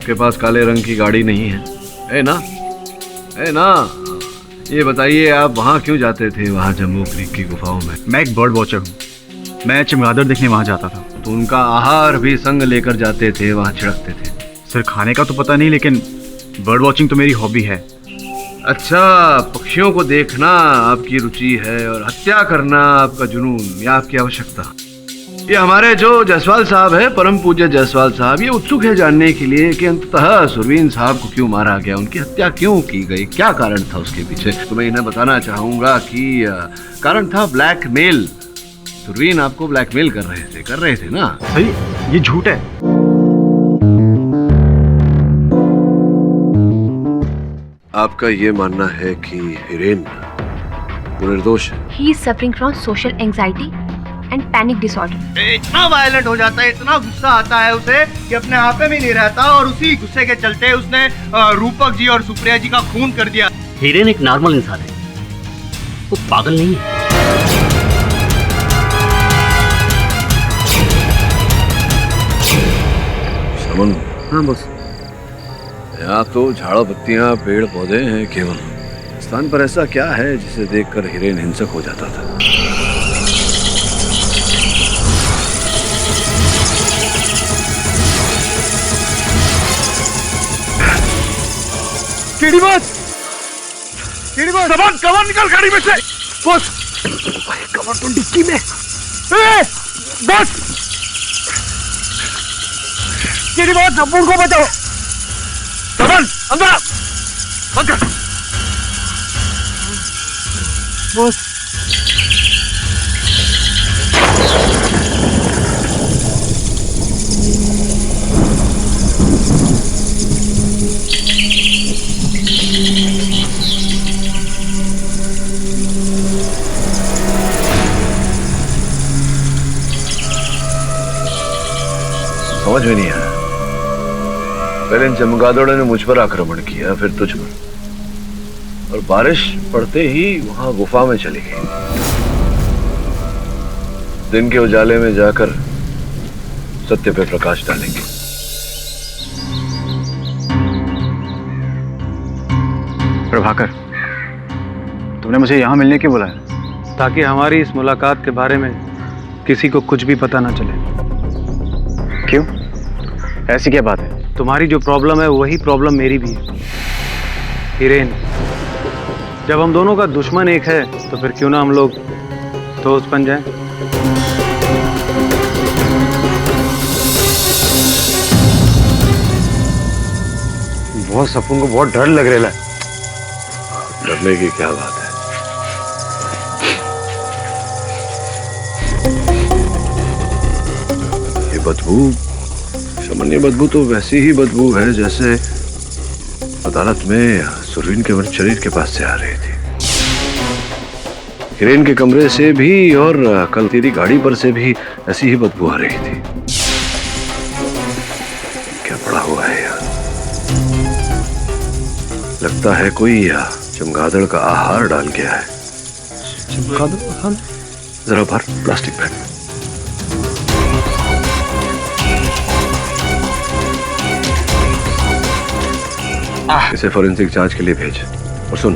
आपके पास काले रंग की गाड़ी नहीं है ना? है ना? ये बताइए आप वहाँ क्यों जाते थे, वहाँ जम्मू क्रीक की गुफाओं में? मैं एक बर्ड वॉचर हूँ, मैं चमगादड़ देखने वहाँ जाता था। तो उनका आहार भी संग लेकर जाते थे, वहाँ छिड़कते थे? सर खाने का तो पता नहीं, लेकिन बर्ड वॉचिंग तो मेरी हॉबी है। अच्छा, पक्षियों को देखना आपकी रुचि है और हत्या करना आपका जुनून या आपकी आवश्यकता। ये हमारे जो जायसवाल साहब है, परम पूज्य जायसवाल साहब, ये उत्सुक है जानने के लिए कि अंततः सुरवीन साहब को क्यों मारा गया, उनकी हत्या क्यों की गई, क्या कारण था उसके पीछे। तो मैं इन्हें बताना चाहूंगा कि कारण था ब्लैकमेल। सुरवीन आपको ब्लैकमेल कर रहे थे ना? सही, ये झूठ है। आपका ये मानना है कि हिरेन वो निर्दोष है? He is suffering from social anxiety and panic disorder. इतना वायलेंट हो जाता है, इतना गुस्सा आता है उसे कि अपने आप में नहीं रहता, और उसी गुस्से के चलते उसने रूपक जी और सुप्रिया जी का खून कर दिया। हिरेन एक नॉर्मल इंसान है, वो पागल नहीं है। समन, हाँ बस, यहाँ तो झाड़ पत्तियाँ पेड़ पौधे हैं केवल। स्थान पर ऐसा क्या है जिसे देखकर हिरेन हिंसक हो जाता था? केडी बॉस, कवर निकल गाड़ी में से। बॉस, कवर तो डिक्की में। बॉस, केडी बॉस, अब्बू को बचाओ। कवर अंदर, अंदर। बॉस, समझ में नहीं आया। पहले इन चमगादड़ों ने मुझ पर आक्रमण किया, फिर तुझ पर, और बारिश पड़ते ही वहां गुफा में चली गई। दिन के उजाले में जाकर सत्य पे प्रकाश डालेंगे। प्रभाकर, तुमने मुझे यहाँ मिलने क्यों बुलाया? ताकि हमारी इस मुलाकात के बारे में किसी को कुछ भी पता ना चले। क्यों? ऐसी क्या बात है? तुम्हारी जो प्रॉब्लम है वही प्रॉब्लम मेरी भी है हिरेन। जब हम दोनों का दुश्मन एक है तो फिर क्यों ना हम लोग दोस्त बन जाएं? बहुत सपन को बहुत डर लग रहा है। डरने की क्या बात है? ये बदबू, सामान्य बदबू तो वैसी ही बदबू है जैसे अदालत में सुरवीन के शरीर के पास से आ रही थी। हिरेन के कमरे से भी और कल तेरी गाड़ी पर से भी ऐसी ही बदबू आ रही थी। क्या पड़ा हुआ है यार? लगता है कोई चमगादड़ का आहार डाल गया है। चमगादड़? हाँ। जरा भर प्लास्टिक बैग। इसे फोरेंसिक जांच के लिए भेज। और सुन,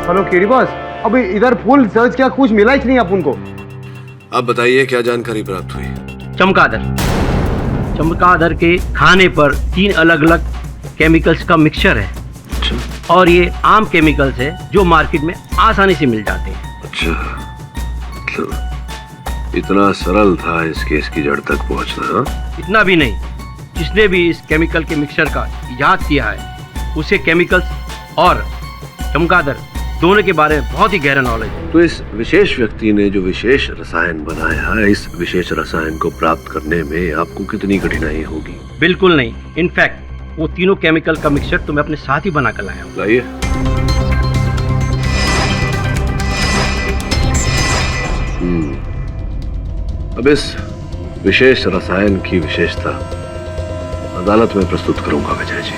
हेलो केडी बॉस, अभी इधर फुल सर्च किया, कुछ मिला ही नहीं अपन को। अब बताइए क्या जानकारी प्राप्त हुई? चमगादड़ के खाने पर 3 अलग अलग केमिकल्स का मिक्सचर है। अच्छा। और ये आम केमिकल्स है जो मार्केट में आसानी से मिल जाते हैं। अच्छा, तो इतना सरल था इस केस की जड़ तक पहुंचना? हाँ? इतना भी नहीं, जिसने भी इस केमिकल के मिक्सचर का इजाद किया है उसे केमिकल्स और चमगादड़ दोनों के बारे में बहुत ही गहरा नॉलेज है। तो इस विशेष व्यक्ति ने जो विशेष रसायन बनाया है, इस विशेष रसायन को प्राप्त करने में आपको कितनी कठिनाई होगी? बिल्कुल नहीं, इनफैक्ट वो तीनों केमिकल का मिक्सचर तो मैं अपने साथ ही बना कर लाया हूँ। लाइए। अब इस विशेष रसायन की विशेषता अदालत में प्रस्तुत करूंगा विजय जी।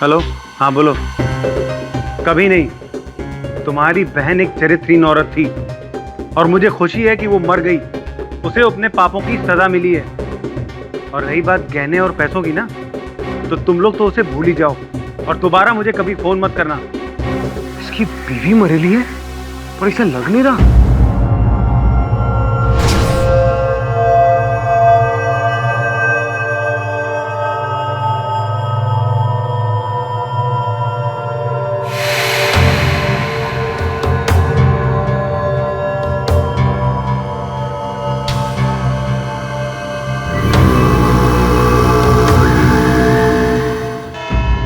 हेलो, हाँ बोलो। कभी नहीं। तुम्हारी बहन एक चरित्रहीन औरत थी और मुझे खुशी है कि वो मर गई, उसे अपने पापों की सजा मिली है। और रही बात गहने और पैसों की ना, तो तुम लोग तो उसे भूल ही जाओ और दोबारा मुझे कभी फोन मत करना। इसकी बीवी मरेली है और इसे लग नहीं रहा।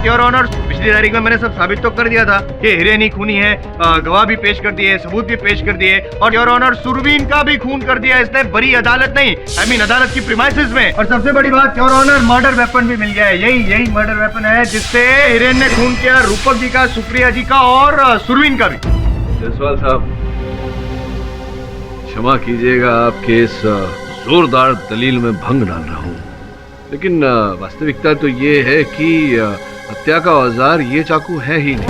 योर ऑनर, पिछली तारीख में मैंने सब साबित तो कर दिया था कि हिरेन ही खूनी है, गवाह भी पेश कर दिए, सबूत भी पेश कर दिए, और योर ऑनर सुरवीन का भी खून कर दिया इसने, बड़ी अदालत नहीं, आई मीन अदालत की प्रीमाइसेस में। और सबसे बड़ी बात योर ऑनर, मर्डर वेपन भी मिल गया है। यही मर्डर वेपन है जिससे हिरेन ने खून किया रूपक जी का, सुप्रिया जी का और सुरवीन का भी। जायसवाल साहब, क्षमा कीजिएगा, आपके इस जोरदार दलील में भंग डाल रहा हूँ, लेकिन वास्तविकता तो ये है कि हत्या का औजार ये चाकू है ही नहीं।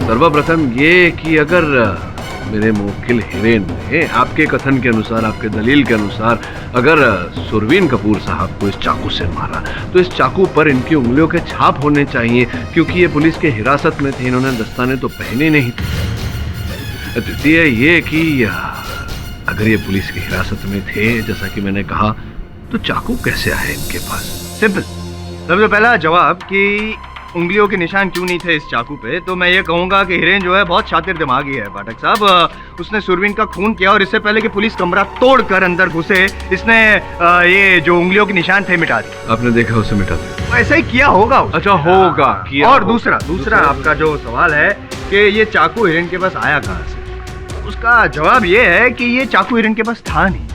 सर्वप्रथम ये कि अगर मेरे मुवक्किल हिरेन ने आपके कथन के अनुसार, आपके दलील के अनुसार, अगर सुरवीन कपूर साहब को इस चाकू से मारा, तो इस चाकू पर इनकी उंगलियों के छाप होने चाहिए, क्योंकि ये पुलिस के हिरासत में थे, इन्होंने दस्ताने तो पहने नहीं थे। द्वितीय ये कि अगर ये पुलिस की हिरासत में थे, जैसा कि मैंने कहा, तो चाकू कैसे आए इनके पास? सिंपल। सबसे पहला जवाब कि उंगलियों के निशान क्यों नहीं थे इस चाकू पे, तो मैं ये कहूंगा कि हिरेन जो है बहुत शातिर दिमागी है पाठक साहब। उसने सुरवीन का खून किया और इससे पहले कि पुलिस कमरा तोड़कर अंदर घुसे, इसने ये जो उंगलियों के निशान थे मिटा दिए। आपने देखा उसे मिटा दिया? ऐसा ही किया होगा उसने। अच्छा, होगा किया। और दूसरा आपका जो सवाल है कि ये चाकू हिरेन के पास आया कहाँ से, उसका जवाब ये है कि ये चाकू हिरेन के पास था नहीं,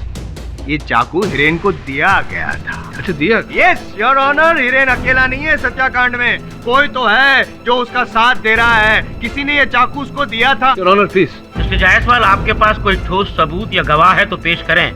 ये चाकू हिरेन को दिया गया था। अच्छा, दिया? यस योर ऑनर, हिरेन अकेला नहीं है सत्याकांड में, कोई तो है जो उसका साथ दे रहा है, किसी ने ये चाकू उसको दिया था। Your honour please. Mister Jaiswal, आपके पास कोई ठोस सबूत या गवाह है तो पेश करें।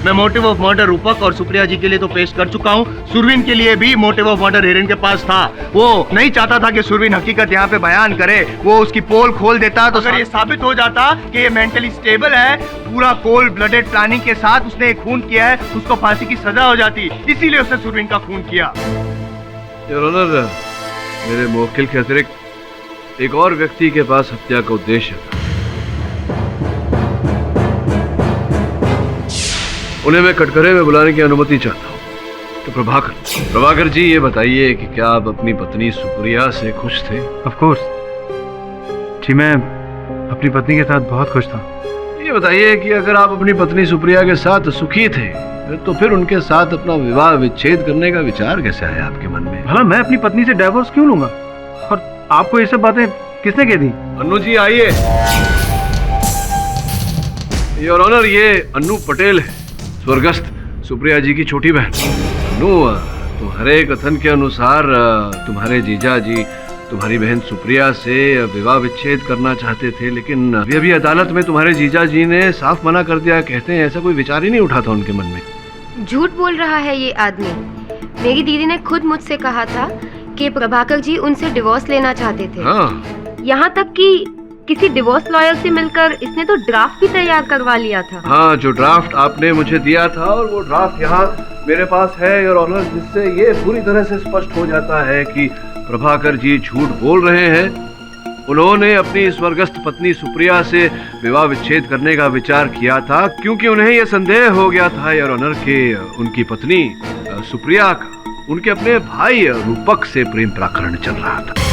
मैं मोटिव ऑफ मर्डर रूपक और सुप्रिया जी के लिए तो पेश कर चुका हूँ, सुरवीन के लिए भी मोटिव ऑफ मर्डर हिरेन के पास था। वो नहीं चाहता था कि सुरवीन हकीकत यहाँ पे बयान करे, वो उसकी पोल खोल देता, तो अगर ये साबित हो जाता कि ये मेंटली स्टेबल है, पूरा कोल्ड ब्लडेड प्लानिंग के साथ उसने एक खून किया है, उसको फांसी की सजा हो जाती, इसीलिए उसने सुरवीन का खून किया। योर ऑनर, मेरे मुवक्किल के अतिरिक्त एक और व्यक्ति के पास हत्या का उद्देश्य था, उन्हें मैं कटघरे में बुलाने की अनुमति चाहता हूँ। तो प्रभाकर जी, ये बताइए कि क्या आप अपनी पत्नी सुप्रिया से खुश थे? ऑफ कोर्स जी, मैं अपनी पत्नी के साथ बहुत खुश था। ये बताइए कि अगर आप अपनी पत्नी सुप्रिया के साथ सुखी थे, तो फिर उनके साथ अपना विवाह विच्छेद करने का विचार कैसे आया आपके मन में? भला मैं अपनी पत्नी से डिवोर्स क्यों लूंगा? और आपको ये सब बातें किसने कह दी? अन्नू जी आइए। योर ऑनर, ये अन्नू पटेल है, स्वर्गस्थ सुप्रिया जी की छोटी बहन। अन्नू, तुम्हारे कथन के अनुसार तुम्हारे जीजा जी तुम्हारी बहन सुप्रिया से विवाह विच्छेद करना चाहते थे, लेकिन अभी अदालत में तुम्हारे जीजा जी ने साफ मना कर दिया। कहते हैं ऐसा कोई विचार ही नहीं उठा था उनके मन में। झूठ बोल रहा है ये आदमी। मेरी दीदी ने खुद मुझसे कहा था कि प्रभाकर जी उनसे डिवोर्स लेना चाहते थे। हाँ। यहाँ तक कि किसी डिवोर्स लॉयर से मिलकर इसने तो ड्राफ्ट भी तैयार करवा लिया था। हाँ, जो ड्राफ्ट आपने मुझे दिया था, और वो ड्राफ्ट यहाँ मेरे पास है योर ऑनर, जिससे ये पूरी तरह से स्पष्ट हो जाता है कि प्रभाकर जी झूठ बोल रहे हैं। उन्होंने अपनी स्वर्गस्थ पत्नी सुप्रिया से विवाह विच्छेद करने का विचार किया था, क्योंकि उन्हें यह संदेह हो गया था योर ऑनर कि उनकी पत्नी सुप्रिया का उनके अपने भाई रूपक से प्रेम प्रकरण चल रहा था।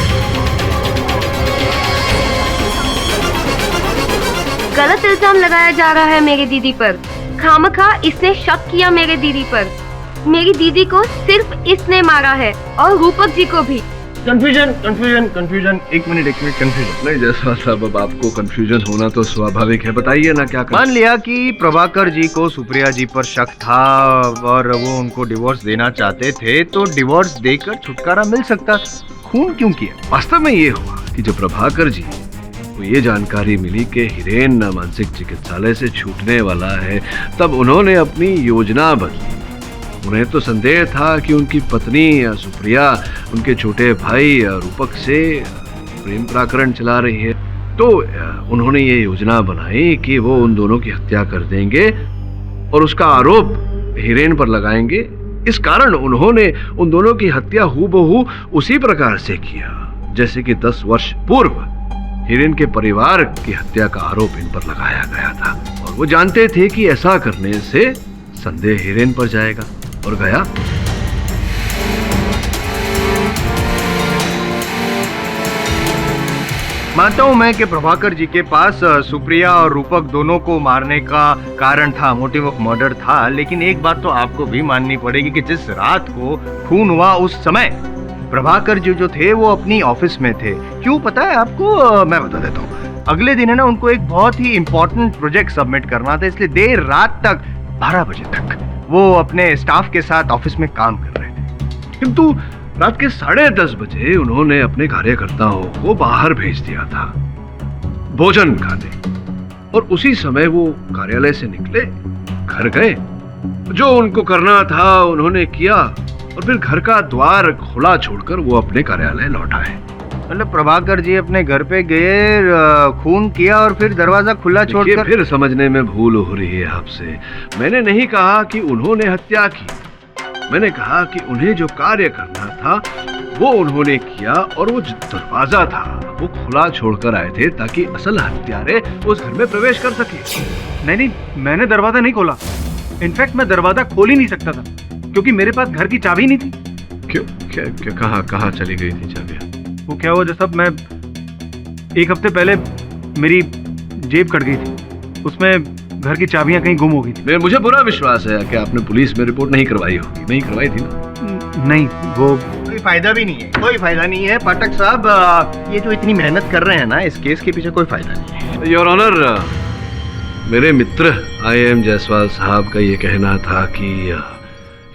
गलत इल्जाम लगाया जा रहा है मेरी दीदी पर। खामखा इसने शक किया मेरे दीदी पर। मेरी दीदी को सिर्फ इसने मारा है और रूपक जी को भी। कंफ्यूजन। एक मिनट कंफ्यूजन नहीं जायसवाल साहब, अब आपको कंफ्यूजन होना तो स्वाभाविक है, बताइए ना क्या मान लिया कि प्रभाकर जी को सुप्रिया जी पर शक था और वो उनको डिवोर्स देना चाहते थे, तो डिवोर्स देकर छुटकारा मिल सकता, खून क्यों किया? वास्तव में ये हुआ कि जब प्रभाकर जी को ये जानकारी मिली कि हिरेन मानसिक चिकित्सालय से छूटने वाला है, तब उन्होंने अपनी योजना बदली उन्हें तो संदेह था कि उनकी पत्नी सुप्रिया उनके छोटे भाई रूपक से प्रेम प्रकरण चला रही है। तो उन्होंने ये योजना बनाई कि वो उन दोनों की हत्या कर देंगे और उसका आरोप हिरेन पर लगाएंगे। इस कारण उन्होंने उन दोनों की हत्या हूबहू उसी प्रकार से किया जैसे कि 10 वर्ष पूर्व हिरेन के परिवार की हत्या का आरोप इन पर लगाया गया था। और वो जानते थे कि ऐसा करने से संदेह हिरेन पर जाएगा, और गया। मानता हूं मैं कि प्रभाकर जी के पास सुप्रिया और रूपक दोनों को मारने का कारण था, मोटिव ऑफ मर्डर था। लेकिन एक बात तो आपको भी माननी पड़ेगी कि जिस रात को खून हुआ उस समय प्रभाकर जी जो थे वो अपनी ऑफिस में थे। क्यों पता है आपको? मैं बता देता हूँ। अगले दिन है ना उनको एक बहुत ही इंपॉर्टेंट प्रोजेक्ट सबमिट करना था, इसलिए देर रात तक 12 बजे तक वो अपने स्टाफ के साथ ऑफिस में काम कर रहे थे। किंतु रात के 10:30 बजे उन्होंने अपने कार्यकर्ताओं को बाहर भेज दिया था भोजन खाने, और उसी समय वो कार्यालय से निकले, घर गए, जो उनको करना था उन्होंने किया और फिर घर का द्वार खुला छोड़कर वो अपने कार्यालय लौट आए। मतलब प्रभाकर जी अपने घर पे गए, खून किया और फिर दरवाजा खुला छोड़कर। फिर समझने में भूल हो रही है आपसे। मैंने नहीं कहा कि उन्होंने हत्या की, मैंने कहा कि उन्हें जो कार्य करना था वो उन्होंने किया, और वो जो दरवाजा था वो खुला छोड़कर आए थे ताकि असल हत्यारे उस घर में प्रवेश कर सके। नहीं, मैंने दरवाजा नहीं खोला। इनफैक्ट मैं दरवाजा खोल ही नहीं सकता था क्योंकि मेरे पास घर की चाबी नहीं थी। क्यों? क्या कहाँ चली गई थी चाबियां? वो क्या हुआ जब मैं 1 हफ्ते पहले मेरी जेब कट गई थी, उसमें घर की चाबियां कहीं गुम हो गई थी। मुझे पूरा विश्वास है कि आपने पुलिस में रिपोर्ट नहीं करवाई होगी। नहीं करवाई थी ना? नहीं, वो कोई फायदा भी नहीं है, कोई फायदा नहीं है पाठक साहब। ये जो इतनी मेहनत कर रहे हैं ना इस केस के पीछे कोई फायदा नहीं है। योर ऑनर, मेरे मित्र IAM जायसवाल साहब का ये कहना था कि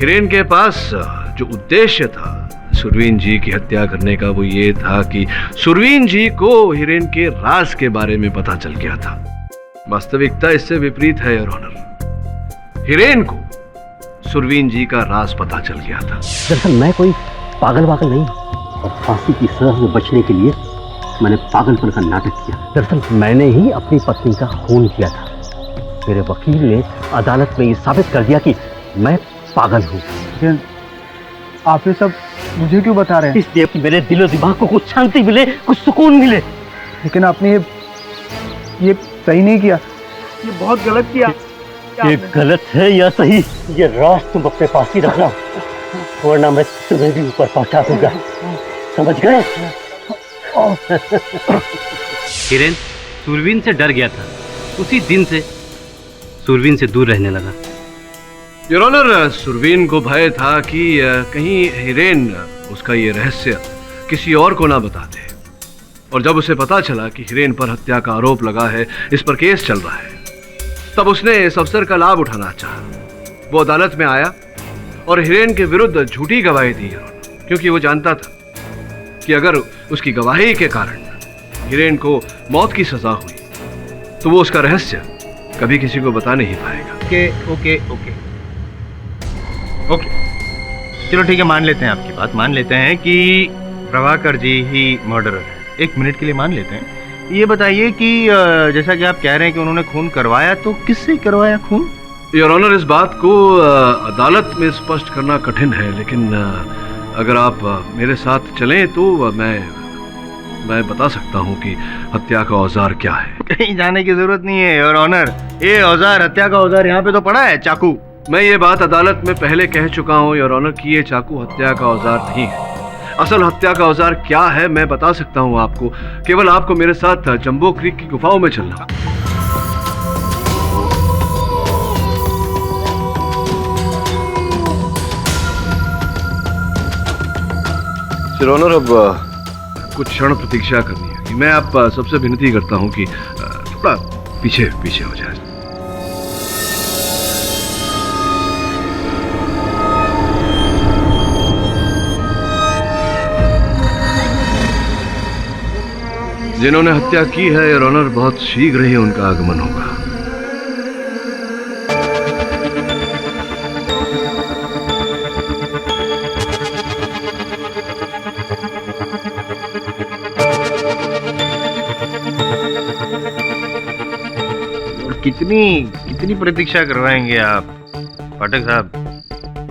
हिरेन के पास जो उद्देश्य था सुरवीन जी की हत्या करने का, वो ये था कि सुरवीन जी को हिरेन के राज के बारे में पता चल गया था। वास्तविकता इससे विपरीत है योर ऑनर। हिरेन को सुरवीन जी का राज पता चल गया था। दरअसल मैं कोई पागल नहीं, और फांसी की सजा से बचने के लिए मैंने पागलपन का नाटक किया। दरअसल मैंने ही अपनी पत्नी का खून किया था। मेरे वकील ने अदालत में ये साबित कर दिया कि मैं पागल हूँ। आप ये सब मुझे क्यों बता रहे हैं? इसलिए कि मेरे दिलो दिमाग को कुछ शांति मिले, कुछ सुकून मिले। लेकिन आपने ये सही नहीं किया, ये बहुत गलत किया। ये गलत है या सही, ये राज तुम अपने पास ही रखना, वरना मैं तुम्हें भी ऊपर पहुंचा दूंगा। समझ गए? हिरेन सुरवीन से डर गया था, उसी दिन से सुरवीन से दूर रहने लगा। योर ऑनर, सुरवीन को भय था कि कहीं हिरेन उसका ये रहस्य किसी और को ना बता दे, और जब उसे पता चला कि हिरेन पर हत्या का आरोप लगा है, इस पर केस चल रहा है, तब उसने इस अवसर का लाभ उठाना चाहा। वो अदालत में आया और हिरेन के विरुद्ध झूठी गवाही दी, क्योंकि वो जानता था कि अगर उसकी गवाही के कारण हिरेन को मौत की सजा हुई तो वो उसका रहस्य कभी किसी को बता नहीं पाएगा। ओके चलो ठीक है, मान लेते हैं आपकी बात, मान लेते हैं कि प्रभाकर जी ही मर्डरर है। 1 मिनट के लिए मान लेते हैं। ये बताइए कि जैसा कि आप कह रहे हैं कि उन्होंने खून करवाया, तो किससे करवाया खून? योर ऑनर, इस बात को अदालत में स्पष्ट करना कठिन है, लेकिन अगर आप मेरे साथ चलें तो मैं बता सकता हूं कि हत्या का औजार क्या है। कहीं जाने की जरूरत नहीं है योर ऑनर, ये औजार, हत्या का औजार यहाँ पे तो पड़ा है, चाकू। मैं ये बात अदालत में पहले कह चुका हूं योर ऑनर कि ये चाकू हत्या का औजार नहीं है। असल हत्या का औजार क्या है मैं बता सकता हूं आपको, केवल आपको मेरे साथ जंबो क्रीक की गुफाओं में चलना। योर ऑनर, अब कुछ क्षण प्रतीक्षा करनी है। मैं आप सबसे विनती करता हूं कि थोड़ा पीछे हो जाए। जिन्होंने हत्या की है योर ऑनर, बहुत शीघ्र ही उनका आगमन होगा। कितनी प्रतीक्षा करवाएंगे आप पाठक साहब?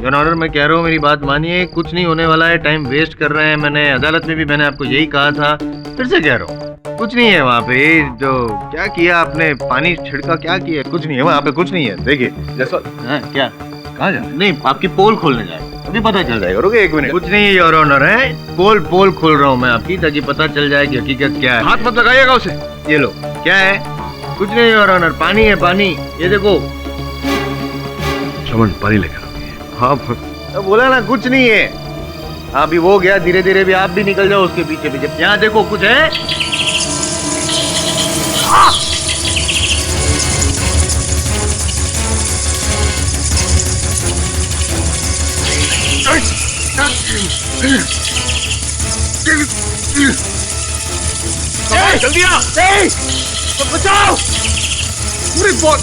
योर ऑनर, मैं कह रहा हूँ मेरी बात मानिए, कुछ नहीं होने वाला है, टाइम वेस्ट कर रहे हैं। मैंने अदालत में भी मैंने आपको यही कहा था, फिर से कह रहा हूँ, कुछ नहीं है वहाँ पे। जो क्या किया आपने, पानी छिड़का, क्या किया? कुछ नहीं है वहाँ पे, कुछ नहीं है। देखिए जैसा क्या, कहाँ जा? नहीं, आपकी पोल खोलने जाए, अभी पता चल जाएगा। रुके एक मिनट। कुछ नहीं है योर ऑनर, है पोल खोल रहा हूँ मैं आपकी, ताकि पता चल जाए कि हकीकत क्या है। हाथ मत लगाइएगा उसे। ये लो, क्या है? कुछ नहीं योर ऑनर, पानी है, पानी। ये देखो। श्रवण, पानी लेकर। हाँ तो बोला ना कुछ नहीं है। अभी वो गया, धीरे धीरे भी आप भी निकल जाओ उसके पीछे पीछे। यहाँ देखो कुछ है। जल्दी आ, बचाओ। पूरी बहुत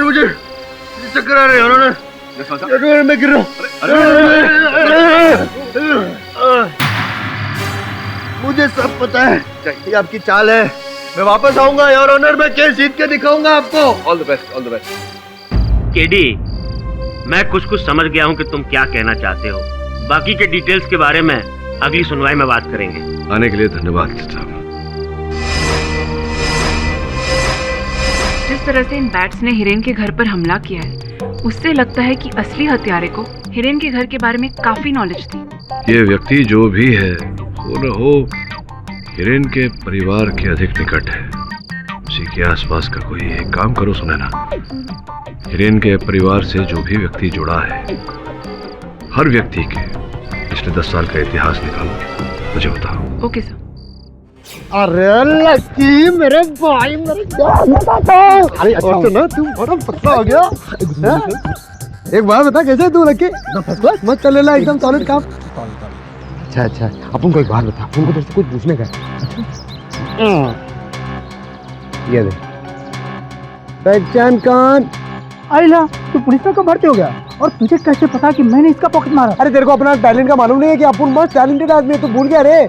मुझे चक्कर आ रहे हैं, मैं गिर रहा हूँ। मुझे सब पता है, ये आपकी चाल है। मैं वापस आऊंगा योर ऑनर, मैं केस जीत के दिखाऊंगा आपको। All the best, all the best. KD, मैं कुछ समझ गया हूँ कि तुम क्या कहना चाहते हो। बाकी के डिटेल्स के बारे में अगली सुनवाई में बात करेंगे। आने के लिए धन्यवाद साहब। जिस तरह से इन बैट्स ने हिरेन के घर पर हमला किया है, उससे लगता है कि असली हत्यारे को हिरेन के घर के बारे में काफी नॉलेज थी। ये व्यक्ति जो भी है, हो न हो हिरेन के परिवार के अधिक निकट है। उसी के आसपास का कोई एक काम करो सुनैना। हिरेन के परिवार से जो भी व्यक्ति जुड़ा है, हर व्यक्ति के पिछले 10 साल का इतिहास निकालो, मुझे बताओ। Okay sir. अरे लक्की मेरे भाई, मेरे अरे अच्छा ना, तू बड़ा पतला हो गया। एक बात बता, कैसे तू लक्की? मत चल लेला, एकदम सॉलिड काम। अच्छा, अपन को एक बात बता, अपन को तेरे से कुछ पूछने का है। ये देख, पहचान कौन? अरे तू पुलिस में कब भर्ती हो गया, और तुझे कैसे पता कि मैंने इसका पॉकेट मारा? अरे तेरे को अपना टैलेंट का मालूम नहीं है कि अपन बहुत टैलेंटेड आदमी है, तू भूल गया रे।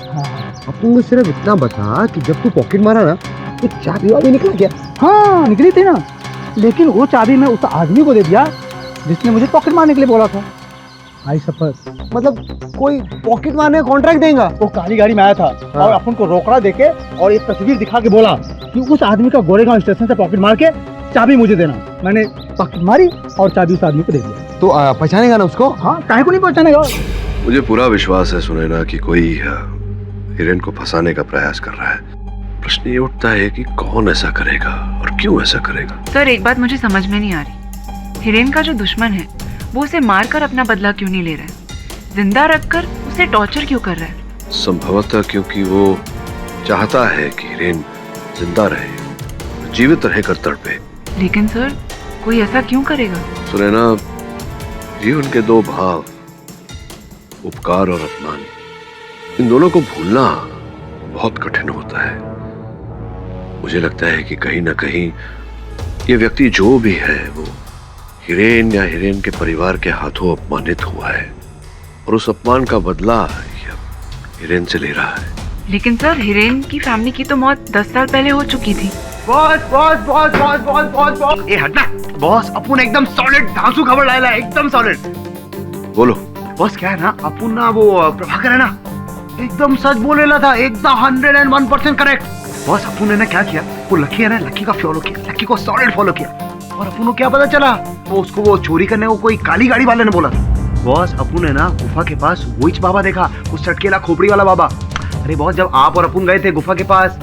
अपन को सिर्फ इतना बता कि जब तू पॉकेट मारा ना, तो चाबी वाबी निकल गया? हाँ निकली थी ना, लेकिन वो चाबी मैं उस आदमी को दे दिया जिसने मुझे पॉकेट मारने के लिए बोला था। आई सफर मतलब कोई पॉकेट मारने का कॉन्ट्रैक्ट देगा? वो काली गाड़ी में आया था और अपन को रोकड़ा देके और एक तस्वीर दिखा के बोला कि उस आदमी का गोरेगांव स्टेशन से पॉकेट मार के चाबी मुझे देना। मैंने पॉकेट मारी और चाबी उस आदमी को दे दिया। तो पहचानेगा ना उसको? हाँ, काहे को नहीं पहचानेगा। मुझे पूरा विश्वास है सुनैना कि कोई हिरेन को फंसाने का प्रयास कर रहा है। प्रश्न ये उठता है कि कौन ऐसा करेगा और क्यों ऐसा करेगा। सर, एक बात मुझे समझ में नहीं आ रही, हिरेन का जो दुश्मन है वो उसे मारकर अपना बदला क्यों नहीं ले रहा है? जिंदा रखकर उसे टॉर्चर क्यों कर रहा है? संभवतः क्योंकि वो चाहता है कि हिरेन जिंदा रहे, जीवित रहे कर तड़पे। लेकिन सर, कोई ऐसा क्यों करेगा? सुनैना, जीवन के दो भाव, उपकार और अपमान, इन दोनों को भूलना बहुत कठिन होता है। मुझे लगता है कि कहीं ना कहीं ये व्यक्ति जो भी है वो हिरेन या हिरेन के परिवार के हाथों अपमानित हुआ है और उस अपमान का बदला हिरेन से ले रहा है। लेकिन सर, हिरेन की फैमिली की तो मौत 10 साल पहले हो चुकी थी। बॉस, ये हटना। बॉस, अपन एकदम सॉलिड धांसू खबर लाया, एकदम सॉलिड। बोलो। बॉस, क्या है ना, अपन ना वो प्रभाकर है ना, एकदम सच बोलेला था, एकदम 101% करेक्ट। बॉस, अपन ने ना क्या किया, वो लकी है ना, लकी का फॉलो किया, लकी को सॉलिड फॉलो किया, और अपन को क्या पता चला, वो उसको वो चोरी करने को कोई काली गाड़ी वाले ने बोला था। बॉस, अपन ने ना गुफा के पास वही बाबा देखा, उस चटकेला खोपड़ी वाला बाबा। अरे बॉस, जब आप और अपन गए थे गुफा के पास,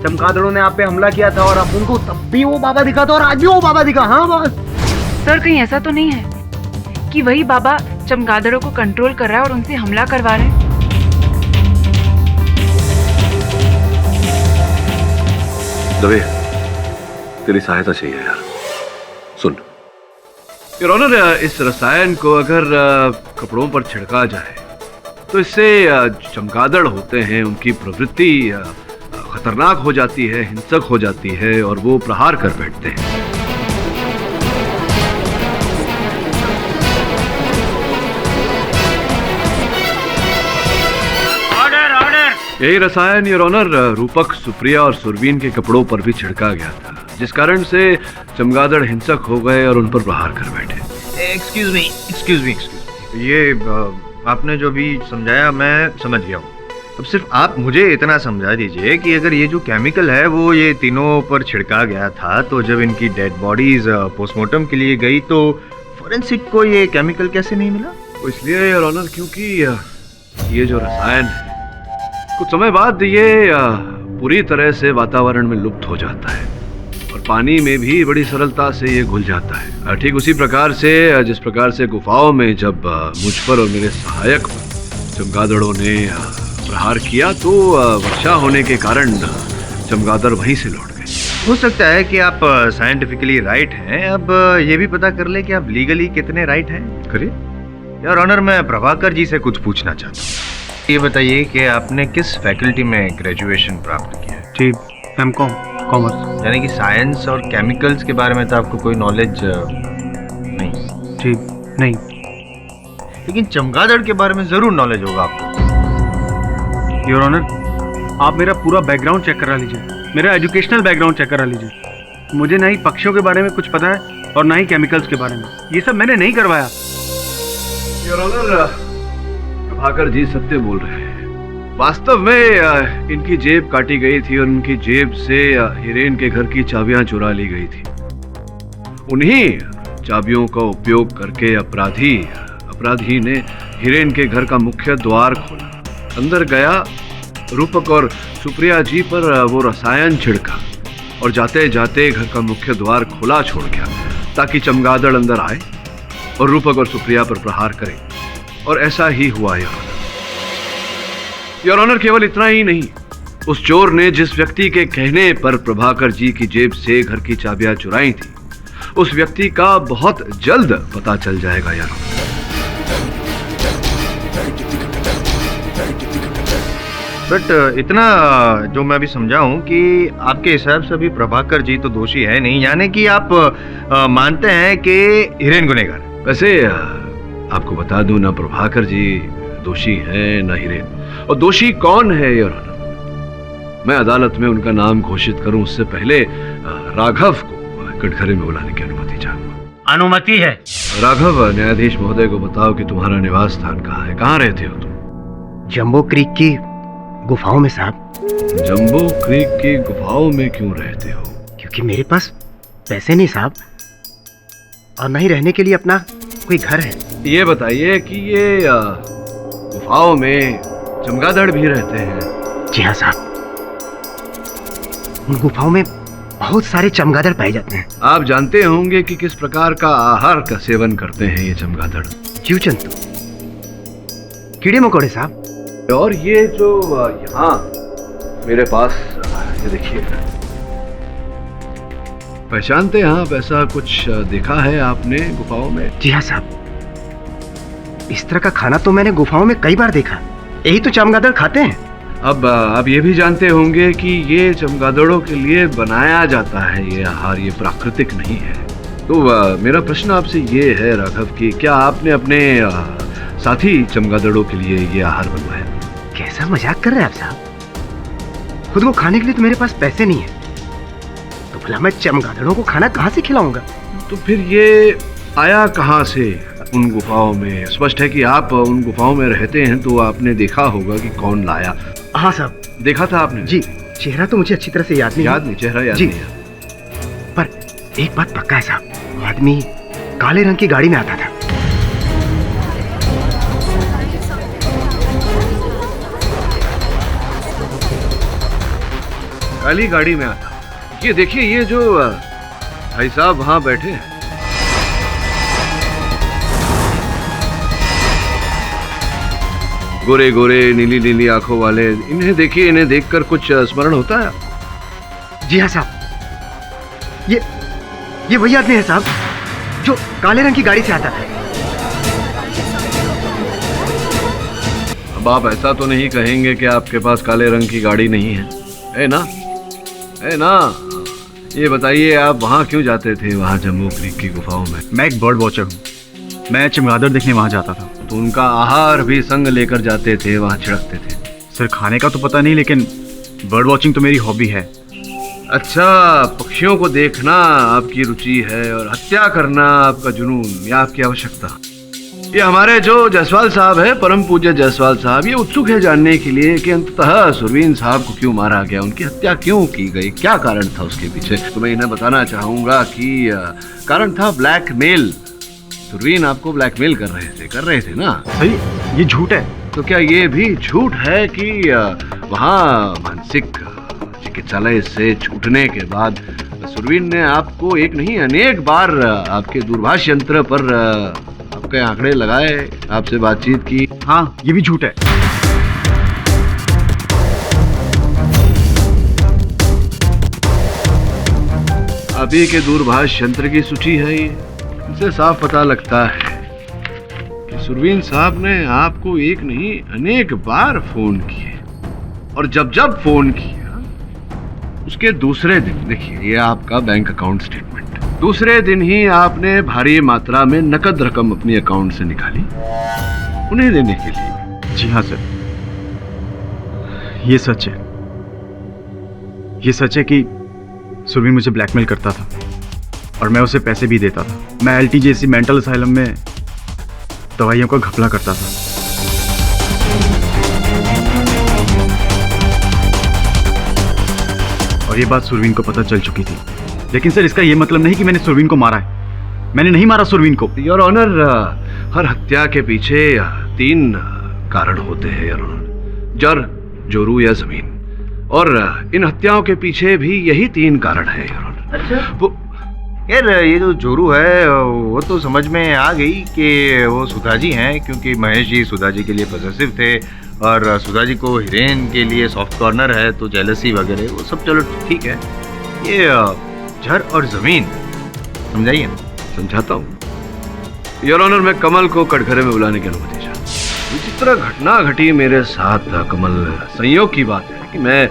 चमगादड़ों ने आप पे हमला किया था और अपन को तब भी वो बाबा दिखा था और आज भी वो बाबा दिखा। हाँ बॉस। सर, कहीं ऐसा तो नहीं है कि वही बाबा चमगादड़ों को कंट्रोल कर रहा है और उनसे हमला करवा रहे हैं? दवे, तेरी सहायता चाहिए यार। सुन योर ऑनर, इस रसायन को अगर कपड़ों पर छिड़का जाए तो इससे चमगादड़ होते हैं, उनकी प्रवृत्ति खतरनाक हो जाती है, हिंसक हो जाती है और वो प्रहार कर बैठते हैं। यही रसायन योर ऑनर रूपक, सुप्रिया और सुरवीन के कपड़ों पर भी छिड़का गया था, जिस कारण से चमगादड़ हिंसक हो गए और उन पर प्रहार कर बैठे। Excuse me. ये आपने जो भी समझाया मैं समझ गया हूँ। अब सिर्फ आप मुझे इतना समझा दीजिए कि अगर ये जो केमिकल है वो ये तीनों पर छिड़का गया था, तो जब इनकी डेड बॉडीज पोस्टमार्टम के लिए गई तो फॉरेंसिक को ये केमिकल कैसे नहीं मिला? तो इसलिए योर ऑनर क्योंकि ये जो रसायन है कुछ समय बाद ये पूरी तरह से वातावरण में लुप्त हो जाता है और पानी में भी बड़ी सरलता से ये घुल जाता है। ठीक उसी प्रकार से जिस प्रकार से गुफाओं में जब मुझ पर और मेरे सहायक पर चमगादड़ों ने प्रहार किया तो वर्षा होने के कारण चमगादड़ वहीं से लौट गए। हो सकता है कि आप साइंटिफिकली राइट हैं। अब ये भी पता कर ले कि आप लीगली कितने राइट हैं। करिए। यार ऑनर, मैं प्रभाकर जी से कुछ पूछना चाहता हूँ। ये बताइए कि आपने किस फैकल्टी में ग्रेजुएशन प्राप्त किया है? जी एमकॉम कॉमर्स। यानी कि साइंस और केमिकल्स के बारे में तो आपको कोई नॉलेज नहीं? जी नहीं। लेकिन चमगादड़ के बारे में जरूर नॉलेज होगा आपको। योर ऑनर, आप मेरा पूरा बैकग्राउंड चेक करा लीजिए, मेरा एजुकेशनल बैकग्राउंड चेक करा लीजिए। मुझे ना ही पक्षियों के बारे में कुछ पता है और ना ही केमिकल्स के बारे में। ये सब मैंने नहीं करवाया। योर ऑनर, प्रभाकर जी सत्य बोल रहे हैं। वास्तव में इनकी जेब काटी गई थी और इनकी जेब से हिरेन के घर की चाबियां चुरा ली गई थी। उन्हीं चाबियों का उपयोग करके अपराधी ने हिरेन के घर का मुख्य द्वार खोला, अंदर गया, रूपक और सुप्रिया जी पर वो रसायन छिड़का और जाते जाते घर का मुख्य द्वार खुला छोड़ गया ताकि चमगादड़ अंदर आए और रूपक और सुप्रिया पर प्रहार करे। और ऐसा ही हुआ योर ऑनर। केवल इतना ही नहीं, उस चोर ने जिस व्यक्ति के कहने पर प्रभाकर जी की जेब से घर की चाबियां चुराई थी, उस व्यक्ति का बहुत जल्द पता चल जाएगा योर ऑनर। बट इतना जो मैं भी समझा हूं कि आपके हिसाब से अभी प्रभाकर जी तो दोषी है नहीं, यानी कि आप मानते हैं कि हिरेन गुनहगार। वैसे आपको बता दूं, ना प्रभाकर जी दोषी है ना हिरेन। और दोषी कौन है योर ऑनर, मैं अदालत में उनका नाम घोषित करूं उससे पहले राघव को कटघरे में बुलाने की अनुमति चाहूंगा। अनुमति है। राघव, न्यायाधीश महोदय को बताओ कि तुम्हारा निवास स्थान कहाँ है, कहाँ रहते हो तुम? जंबो क्रीक की गुफाओं में साहब। जंबो क्रीक की गुफाओं में क्यों रहते हो? क्योंकि मेरे पास पैसे नहीं साहब, और नहीं रहने के लिए अपना कोई घर है। ये बताइए कि ये गुफाओं में चमगादड़ भी रहते हैं? जी हाँ साहब, उन गुफाओं में बहुत सारे चमगादड़ पाए जाते हैं। आप जानते होंगे कि किस प्रकार का आहार का सेवन करते हैं ये चमगादड़? जीव जंतु, कीड़े मकोड़े साहब। और ये जो यहाँ मेरे पास, ये देखिए, पहचानते हैं आप? ऐसा कुछ देखा है आपने गुफाओं में? जी हाँ साहब, इस तरह का खाना तो मैंने गुफाओं में कई बार देखा। यही तो चमगादड़ खाते हैं। अब आप ये भी जानते होंगे कि ये चमगादड़ों के लिए बनाया जाता है ये आहार, ये प्राकृतिक नहीं है। तो मेरा प्रश्न आपसे ये है राघव कि क्या आपने अपने साथी चमगादड़ों के लिए ये आहार बनवाया? कैसा मजाक कर रहे हैं आप साहब? खुद को खाने के लिए तो मेरे पास पैसे नहीं है, तो भला मैं चमगादड़ों को खाना कहाँ से खिलाऊंगा? तो फिर ये आया कहाँ से उन गुफाओं में? स्पष्ट है कि आप उन गुफाओं में रहते हैं, तो आपने देखा होगा कि कौन लाया। हाँ साहब, देखा था आपने? जी, चेहरा तो मुझे अच्छी तरह से याद नहीं। चेहरा याद जी, नहीं है। पर एक बात पक्का है साहब, वो आदमी काले रंग की गाड़ी में आता था। काली गाड़ी में आता। ये देखिए, ये जो भाई साहब वहां बैठे हैं, गोरे गोरे नीली नीली आंखों वाले, इन्हें देखिए, इन्हें देखकर कुछ स्मरण होता है? जी हाँ साहब, ये वही आदमी है साहब जो काले रंग की गाड़ी से आता था। अब आप ऐसा तो नहीं कहेंगे कि आपके पास काले रंग की गाड़ी नहीं है ना? है ना? ये बताइए, आप वहाँ क्यों जाते थे, वहाँ जम्बो क्रीक की गुफाओं में? मैं एक बर्ड वॉचर हूँ, मैं चमगादड़ देखने वहाँ जाता था। तो उनका आहार भी संग लेकर जाते थे, वहाँ छिड़कते थे? सर खाने का तो पता नहीं, लेकिन बर्ड वॉचिंग तो मेरी हॉबी है। अच्छा, पक्षियों को देखना आपकी रुचि है और हत्या करना आपका जुनून या आपकी आवश्यकता। ये हमारे जो जायसवाल साहब है, परम पूज्य जायसवाल साहब, ये उत्सुक है जानने के लिए कि अंततः सुरवीन साहब को क्यों मारा गया, उनकी हत्या क्यों की गई, क्या कारण था उसके पीछे। तो मैं इन्हें बताना चाहूंगा कि कारण था ब्लैकमेल। सुरवीन आपको ब्लैकमेल कर रहे थे ना? सही, ये झूठ है। तो क्या ये भी झूठ है कि वहाँ मानसिक चिकित्सालय से छूटने के बाद सुरवीन ने आपको एक नहीं अनेक बार आपके दूरभाष यंत्र पर आपके आंकड़े लगाए, आपसे बातचीत की? हाँ, ये भी झूठ है। आप ही के दूरभाष यंत्र की सूची है ये। इनसे साफ पता लगता है कि सुरवीन साहब ने आपको एक नहीं अनेक बार फोन किए, और जब जब फोन किया उसके दूसरे दिन, देखिए ये आपका बैंक अकाउंट स्टेटमेंट, दूसरे दिन ही आपने भारी मात्रा में नकद रकम अपनी अकाउंट से निकाली उन्हें देने के लिए। जी हाँ सर, ये सच है। ये सच है कि सुरवीन मुझे ब्लैकमेल करता था और मैं उसे पैसे भी देता था। मैं एलटी जैसी मेंटल असाइलम में दवाइयों का घपला करता था। और ये बात सुरवीन को पता चल चुकी थी। लेकिन सर, इसका ये मतलब नहीं कि मैंने सुरवीन को मारा है। मैंने नहीं मारा सुरवीन को। योर ऑनर, हर हत्या के पीछे 3 कारण होते हैं योर ऑनर, जर, जोरू या जमीन। और इन हत्याओं के पीछे भी यही 3 कारण है योर ऑनर। अच्छा, वो यार ये जो जोरू है वो तो समझ में आ गई कि वो सुधा जी हैं, क्योंकि महेश जी सुधा जी के लिए पॉजिटिव थे और सुधा जी को हिरेन के लिए सॉफ्ट कॉर्नर है, तो जेलसी वगैरह वो सब चलो ठीक है। ये जर और जमीन समझाइए ना। समझाता हूँ योर ऑनर। मैं कमल को कटघरे में बुलाने की अनुमति चाहता हूँ। विचित्र घटना घटी मेरे साथ कमल। संयोग की बात है कि मैं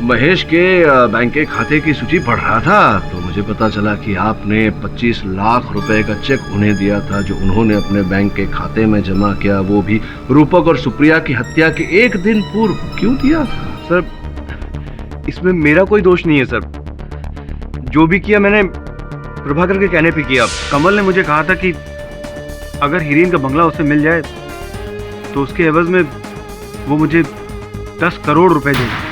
महेश के बैंक के खाते की सूची पढ़ रहा था, तो मुझे पता चला कि आपने 25 लाख रुपए का चेक उन्हें दिया था, जो उन्होंने अपने बैंक के खाते में जमा किया, वो भी रूपक और सुप्रिया की हत्या के 1 दिन पूर्व। क्यों दिया था? सर, इसमें मेरा कोई दोष नहीं है सर। जो भी किया मैंने प्रभाकर के कहने पे किया। कमल ने मुझे कहा था कि अगर हिरेन का बंगला उसे मिल जाए तो उसके एवज में वो मुझे 10 करोड़ रुपए देगा।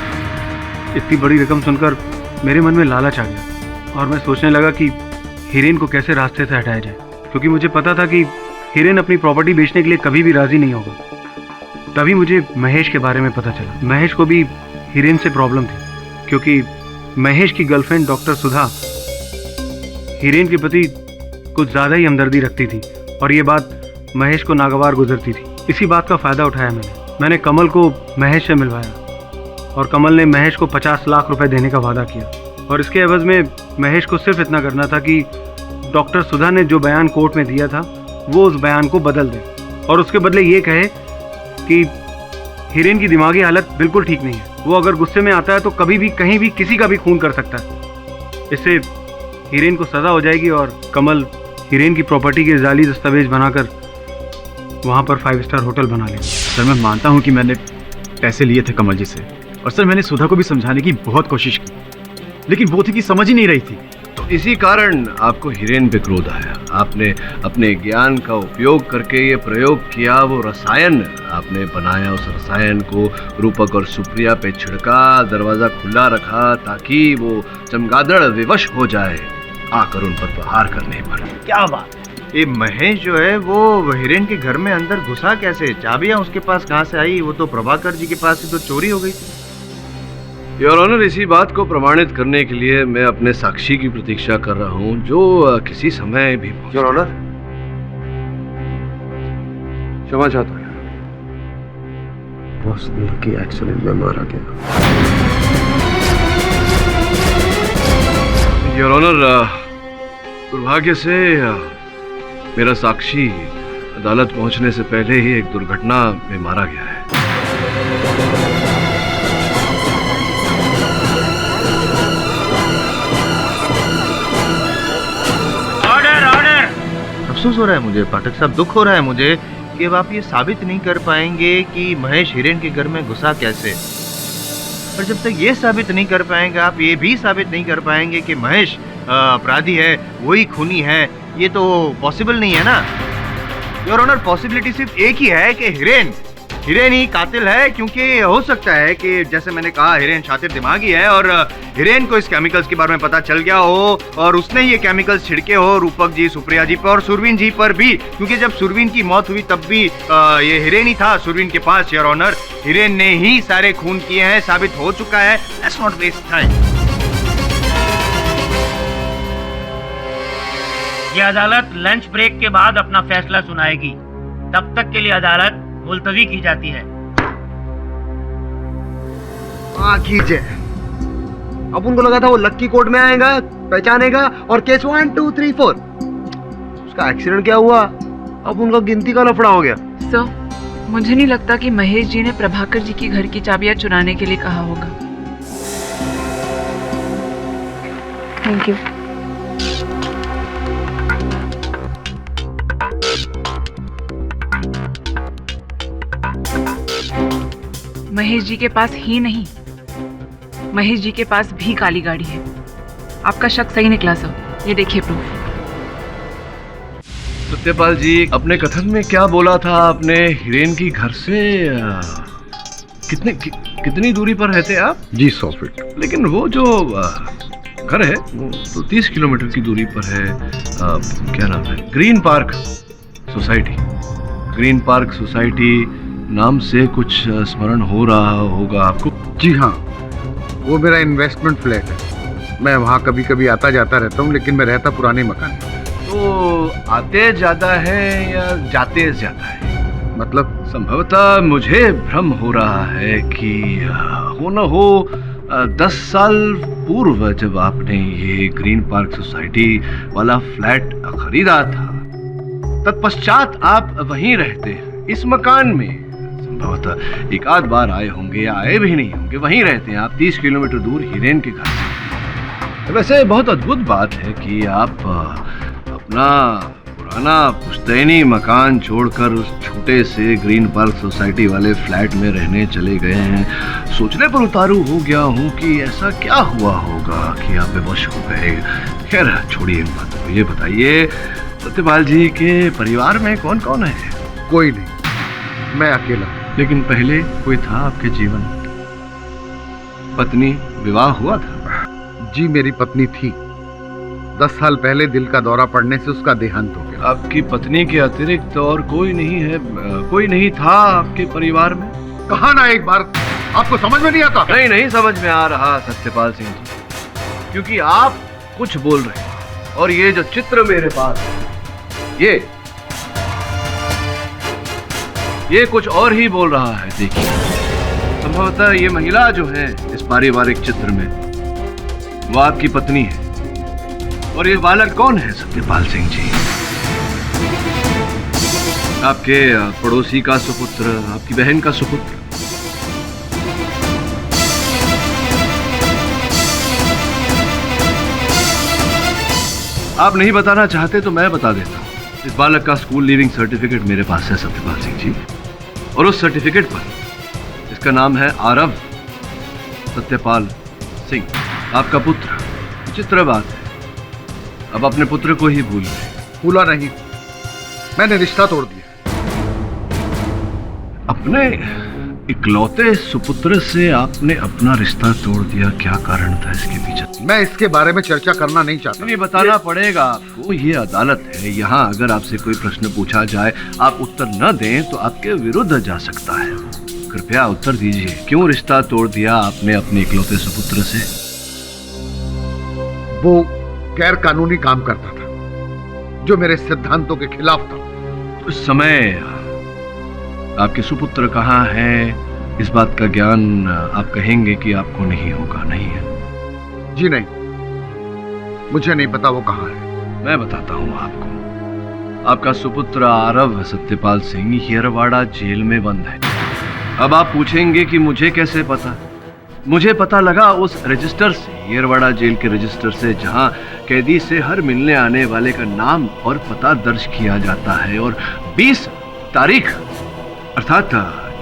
इतनी बड़ी रकम सुनकर मेरे मन में लालच आ गया और मैं सोचने लगा कि हिरेन को कैसे रास्ते से हटाया जाए, क्योंकि मुझे पता था कि हिरेन अपनी प्रॉपर्टी बेचने के लिए कभी भी राजी नहीं होगा। तभी मुझे महेश के बारे में पता चला। महेश को भी हिरेन से प्रॉब्लम थी, क्योंकि महेश की गर्लफ्रेंड डॉक्टर सुधा हिरेन के प्रति कुछ ज़्यादा ही हमदर्दी रखती थी और ये बात महेश को नागवार गुजरती थी। इसी बात का फ़ायदा उठाया मैंने कमल को महेश से मिलवाया और कमल ने महेश को 50 लाख रुपए देने का वादा किया और इसके एवज में महेश को सिर्फ इतना करना था कि डॉक्टर सुधा ने जो बयान कोर्ट में दिया था वो उस बयान को बदल दे और उसके बदले ये कहे कि हिरेन की दिमागी हालत बिल्कुल ठीक नहीं है, वो अगर गुस्से में आता है तो कभी भी कहीं भी किसी का भी खून कर सकता है। इससे हिरेन को सज़ा हो जाएगी और कमल हिरेन की प्रॉपर्टी के जाली दस्तावेज बनाकर वहाँ पर 5 स्टार होटल बना लेंगे। सर, मैं मानता हूँ कि मैंने पैसे लिए थे कमल जी से और सर मैंने सुधा को भी समझाने की बहुत कोशिश की, लेकिन वो थी कि समझ ही नहीं रही थी। तो इसी कारण आपको हिरेन पे क्रोध आया। आपने अपने ज्ञान का उपयोग करके ये प्रयोग किया, वो रसायन आपने बनाया, उस रसायन को रूपक और सुप्रिया पे छिड़का, दरवाजा खुला रखा ताकि वो चमगादड़ विवश हो जाए आकर उन पर प्रहार करने पर। क्या बात! ये महेश जो है वो हिरेन के घर में अंदर घुसा कैसे? चाबियां उसके पास कहाँ से आई? वो तो प्रभाकर जी के पास से तो चोरी हो गई थी। योर ऑनर, इसी बात को प्रमाणित करने के लिए मैं अपने साक्षी की प्रतीक्षा कर रहा हूँ, जो किसी समय भी। योर ऑनर, क्षमा चाहता हूँ। बहुत लकी एक्सीडेंट में मारा गया। योर ऑनर, दुर्भाग्य से मेरा साक्षी अदालत पहुंचने से पहले ही एक दुर्घटना में मारा गया है। ऑर्डर! अफसोस हो रहा है मुझे पाठक साहब, दुख हो रहा है मुझे कि अब आप ये साबित नहीं कर पाएंगे कि महेश हिरेन के घर में घुसा कैसे। और जब तक ये साबित नहीं कर पाएंगे, आप ये भी साबित नहीं कर पाएंगे कि महेश अपराधी है, वही खूनी है, ये तो पॉसिबल नहीं है ना। योर ऑनर, पॉसिबिलिटी सिर्फ एक ही है कि हिरेन ही कातिल है, क्योंकि हो सकता है कि जैसे मैंने कहा हिरेन शातिर दिमागी है और हिरेन को इस केमिकल्स के बारे में पता चल गया हो और उसने ये केमिकल्स छिड़के हो रूपक जी, सुप्रिया जी पर और सुरवीन जी पर भी, क्योंकि जब सुरवीन की मौत हुई तब भी ये हिरेन ही था सुरवीन के पास। योर ऑनर, हिरेन ने ही सारे खून किए हैं, साबित हो चुका है। Let's not waste time. ये अदालत लंच ब्रेक के बाद अपना फैसला सुनाएगी, तब तक के लिए अदालत मुलतवी की जाती है। कीजिए। अब उनको लगा था वो लक्की कोर्ट में आएगा, पहचानेगा और केस 1 2 3 4। उसका एक्सीडेंट क्या हुआ, अब उनका गिनती का लफड़ा हो गया। सर, मुझे नहीं लगता कि महेश जी ने प्रभाकर जी की घर की चाबियां चुराने के लिए कहा होगा। Thank you. महेश जी के पास ही नहीं, महेश जी के पास भी काली गाड़ी है। आपका शक सही निकला सर, ये देखिए प्रूफ। सत्यपाल जी, अपने कथन में क्या बोला था आपने? हिरेन की घर से कितनी दूरी पर रहते आप? जी 100 फीट। लेकिन वो जो घर है वो तो 30 किलोमीटर की दूरी पर है। क्या नाम है? Green park society. Green park society नाम से कुछ स्मरण हो रहा होगा आपको? जी हाँ, वो मेरा इन्वेस्टमेंट फ्लैट है। मैं वहाँ कभी कभी आता जाता रहता हूँ, लेकिन मैं रहता पुराने मकान में। तो आते ज्यादा है या जाते ज्यादा है? मतलब संभवतः मुझे भ्रम हो रहा है कि हो न हो 10 साल पूर्व जब आपने ये ग्रीन पार्क सोसाइटी वाला फ्लैट खरीदा था, तत्पश्चात आप वहीं रहते हैं इस मकान में। संभवतः एक आध बार आए होंगे या आए भी नहीं होंगे, वहीं रहते हैं आप 30 किलोमीटर दूर हिरेन के घर से। वैसे बहुत अद्भुत बात है कि आप अपना पुराना पुश्तैनी मकान छोड़कर उस छोटे से ग्रीन पार्क सोसाइटी वाले फ्लैट में रहने चले गए हैं। सोचने पर उतारू हो गया हूँ कि ऐसा क्या हुआ होगा कि आप बेबस हो गए। खैर छोड़िए इन बातों को, ये बताइए सत्यपाल जी के परिवार में कौन कौन है? कोई नहीं, मैं अकेला। लेकिन पहले कोई था आपके जीवन? पत्नी, विवाह हुआ था? जी मेरी पत्नी थी। 10 साल पहले दिल का दौरा पड़ने से उसका देहांत हो गया। आपकी पत्नी के अतिरिक्त और कोई नहीं है? कोई नहीं था आपके परिवार में? कहा ना एक बार, आपको समझ में नहीं आता? नहीं समझ में आ रहा सत्यपाल सिंह जी, क्योंकि आप कुछ बोल रहे हैं और ये जो चित्र मेरे पास है ये कुछ और ही बोल रहा है। देखिए, संभवतः ये महिला जो है इस पारिवारिक चित्र में वो आपकी पत्नी है। और ये बालक कौन है सत्यपाल सिंह जी? आपके पड़ोसी का सुपुत्र, आपकी बहन का सुपुत्र। आप नहीं बताना चाहते तो मैं बता देता हूं। इस बालक का स्कूल लीविंग सर्टिफिकेट मेरे पास है सत्यपाल सिंह जी, और उस सर्टिफिकेट पर इसका नाम है आरव सत्यपाल सिंह, आपका पुत्र। विचित्र बात है, अब अपने पुत्र को ही भूल गए। भूला नहीं, मैंने रिश्ता तोड़ दिया। अपने इकलौते सुपुत्र से आपने अपना रिश्ता तोड़ दिया, क्या कारण था इसके पीछे? मैं इसके बारे में चर्चा करना नहीं चाहता। नहीं बताना पड़ेगा आपको, ये अदालत है। यहाँ अगर आपसे कोई प्रश्न पूछा जाए, आप उत्तर न दें तो आपके विरुद्ध जा सकता है। कृपया उत्तर दीजिए, क्यों रिश्ता तोड़ दिया आपने अपने इकलौते सुपुत्र से? वो गैर कानूनी काम करता था जो मेरे सिद्धांतों के खिलाफ था। उस समय आपके सुपुत्र कहाँ है, इस बात का ज्ञान आप कहेंगे कि आपको नहीं होगा, नहीं है? जी नहीं, मुझे नहीं पता वो कहाँ है। मैं बताता हूँ आपको। आपका सुपुत्र आरव सत्यपाल सिंह येरवाड़ा जेल में बंद है। अब आप पूछेंगे कि मुझे कैसे पता? मुझे पता लगा उस रजिस्टर से, येरवाड़ा जेल के रजिस्टर से, जहां कैदी से हर मिलने आने वाले का नाम और पता दर्ज किया जाता है। और 20 तारीख अर्थात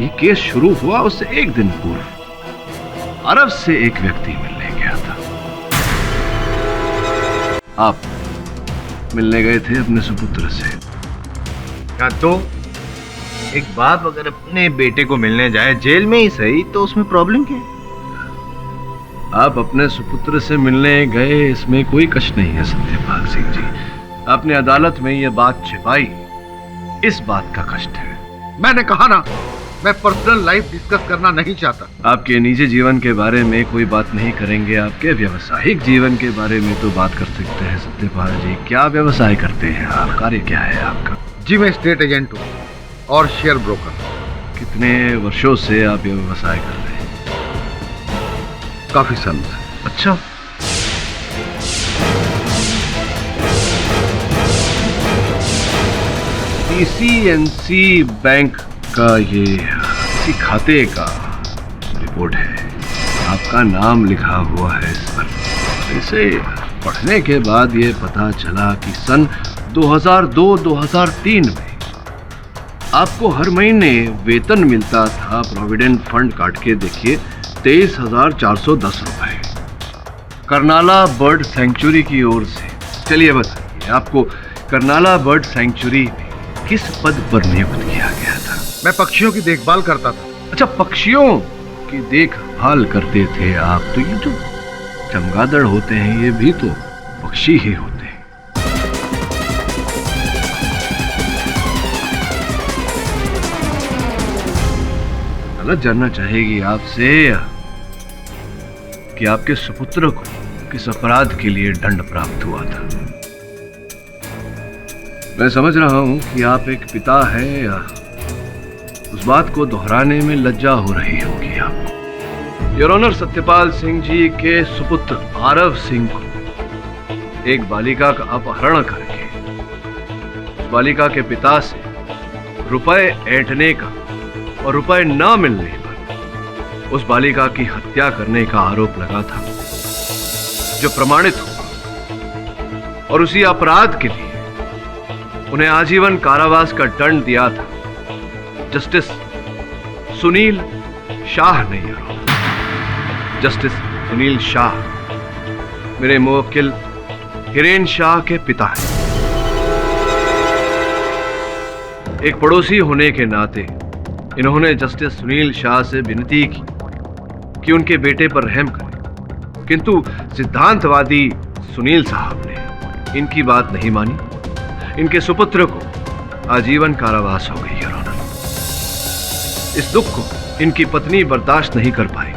ये केस शुरू हुआ उससे एक दिन पूर्व अरब से एक व्यक्ति मिलने गया था। आप मिलने गए थे अपने सुपुत्र से। क्या तो एक बाप अगर अपने बेटे को मिलने जाए जेल में ही सही तो उसमें प्रॉब्लम क्या है? आप अपने सुपुत्र से मिलने गए इसमें कोई कष्ट नहीं है सत्यपाल सिंह जी। आपने अदालत में ये बात छिपाई, इस बात का कष्ट है। मैंने कहा ना, मैं पर्सनल लाइफ डिस्कस करना नहीं चाहता। आपके निजी जीवन के बारे में कोई बात नहीं करेंगे, आपके व्यावसायिक जीवन के बारे में तो बात कर सकते हैं सत्यपाल जी। क्या व्यवसाय करते हैं आप? कार्य क्या है आपका? जी मैं स्टेट एजेंट हूँ और शेयर ब्रोकर। कितने वर्षों से आप ये व्यवसाय कर रहे हैं? काफी साल से। अच्छा, PCNC बैंक का ये इसी खाते का रिपोर्ट है, आपका नाम लिखा हुआ है इस पर। इसे पढ़ने के बाद ये पता चला कि सन 2002-2003 में आपको हर महीने वेतन मिलता था प्रोविडेंट फंड काट के देखिए 23,410 रुपए करनाला बर्ड सैंक्चुरी की ओर से। चलिए बताइए, आपको करनाला बर्ड सैंक्चुरी में किस पद पर नियुक्त किया गया था? मैं पक्षियों की देखभाल करता था। अच्छा, पक्षियों की देखभाल करते थे आप। तो ये जो चमगादड़ होते हैं ये भी तो पक्षी ही होते हैं। गलत जानना चाहेगी आपसे कि आपके सुपुत्र को किस अपराध के लिए दंड प्राप्त हुआ था। मैं समझ रहा हूं कि आप एक पिता हैं, या उस बात को दोहराने में लज्जा हो रही होगी आपको। योर ऑनर, सत्यपाल सिंह जी के सुपुत्र आरव सिंह को एक बालिका का अपहरण करके उस बालिका के पिता से रुपए ऐंठने का और रुपए न मिलने पर उस बालिका की हत्या करने का आरोप लगा था, जो प्रमाणित हुआ। और उसी अपराध के लिए उन्हें आजीवन कारावास का दंड दिया था जस्टिस सुनील शाह ने। जस्टिस सुनील शाह मेरे मुवक्किल हिरेन शाह के पिता हैं। एक पड़ोसी होने के नाते इन्होंने जस्टिस सुनील शाह से विनती की कि उनके बेटे पर रहम करें, किंतु सिद्धांतवादी सुनील साहब ने इनकी बात नहीं मानी। इनके सुपुत्र को आजीवन कारावास हो गई। योर ऑनर, इस दुख को इनकी पत्नी बर्दाश्त नहीं कर पाई।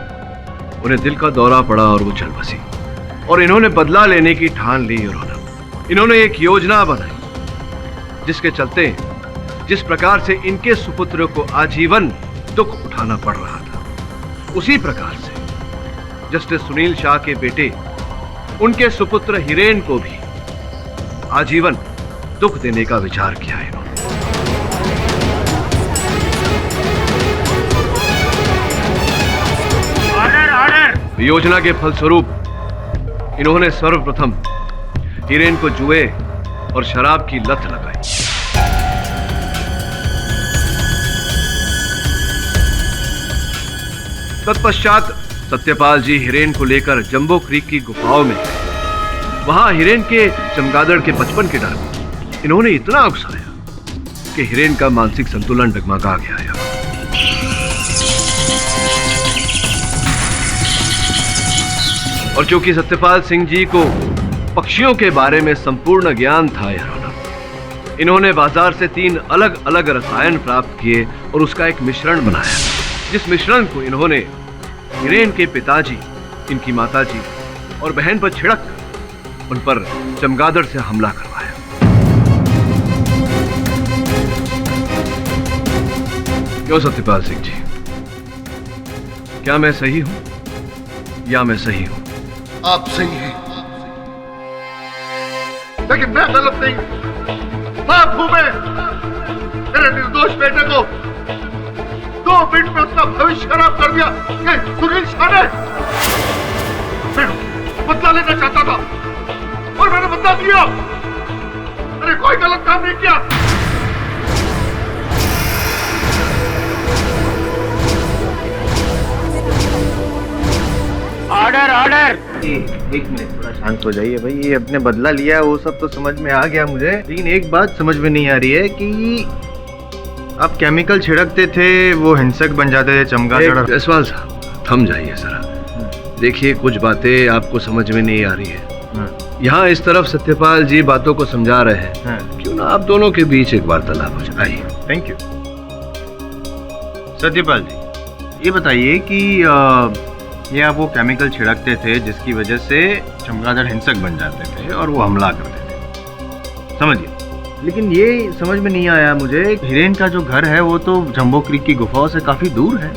उन्हें दिल का दौरा पड़ा और वो चल बसी और इन्होंने बदला लेने की ठान ली। योर ऑनर, इन्होंने एक योजना बनाई जिसके चलते जिस प्रकार से इनके सुपुत्र को आजीवन दुख उठाना पड़ रहा था, उसी प्रकार से जस्टिस सुनील शाह के बेटे उनके सुपुत्र हिरेन को भी आजीवन दुख देने का विचार किया है। Order order. योजना के फलस्वरूप इन्होंने सर्वप्रथम हिरेन को जुए और शराब की लत लगाई। तत्पश्चात सत्यपाल जी हिरेन को लेकर जंबो क्रीक की गुफाओं में गए। वहां हिरेन के चमगादड़ के बचपन के डर में इन्होंने इतना उकसाया कि हिरेन का मानसिक संतुलन डगमगा गया। और चूंकि सत्यपाल सिंह जी को पक्षियों के बारे में संपूर्ण ज्ञान था, इन्होंने बाजार से 3 अलग अलग रसायन प्राप्त किए और उसका एक मिश्रण बनाया, जिस मिश्रण को इन्होंने हिरेन के पिताजी, इनकी माताजी और बहन पर छिड़क उन पर चमगादड़ से हमला करवाया। क्यों सत्यपाल सिंह जी, क्या मैं सही हूं या मैं सही हूं? आप सही हैं, लेकिन मैं गलत नहीं। बाप हूं मैं। मेरे निर्दोष बेटे को 2 मिनट में उसका भविष्य खराब कर दिया ये सुनील शाह ने। मैं बदला लेना चाहता था और मैंने बदला दिया। मैंने कोई गलत काम नहीं किया। ऑर्डर। एक मिनट, थोड़ा शांत हो जाइए भाई। ये अपने बदला लिया वो सब तो समझ में आ गया मुझे, लेकिन एक बात समझ में नहीं आ रही है कि आप केमिकल छिड़कते थे, वो हिंसक बन जाते थे चमगादड़। जायसवाल साहब थम जाइए जरा। देखिए कुछ बातें आपको समझ में नहीं आ रही है। यहाँ इस तरफ सत्यपाल जी बातों को समझा रहे हैं, क्यों ना आप दोनों के बीच एक वार्तालाप हो जाए। आइए। Thank you. सत्यपाल जी, ये बताइए कि ये आप वो केमिकल छिड़कते थे जिसकी वजह से चमगादड़ हिंसक बन जाते थे और वो हमला करते थे, समझिए। लेकिन ये समझ में नहीं आया मुझे, हिरेन का जो घर है वो तो जंबो क्रीक की गुफाओं से काफी दूर है,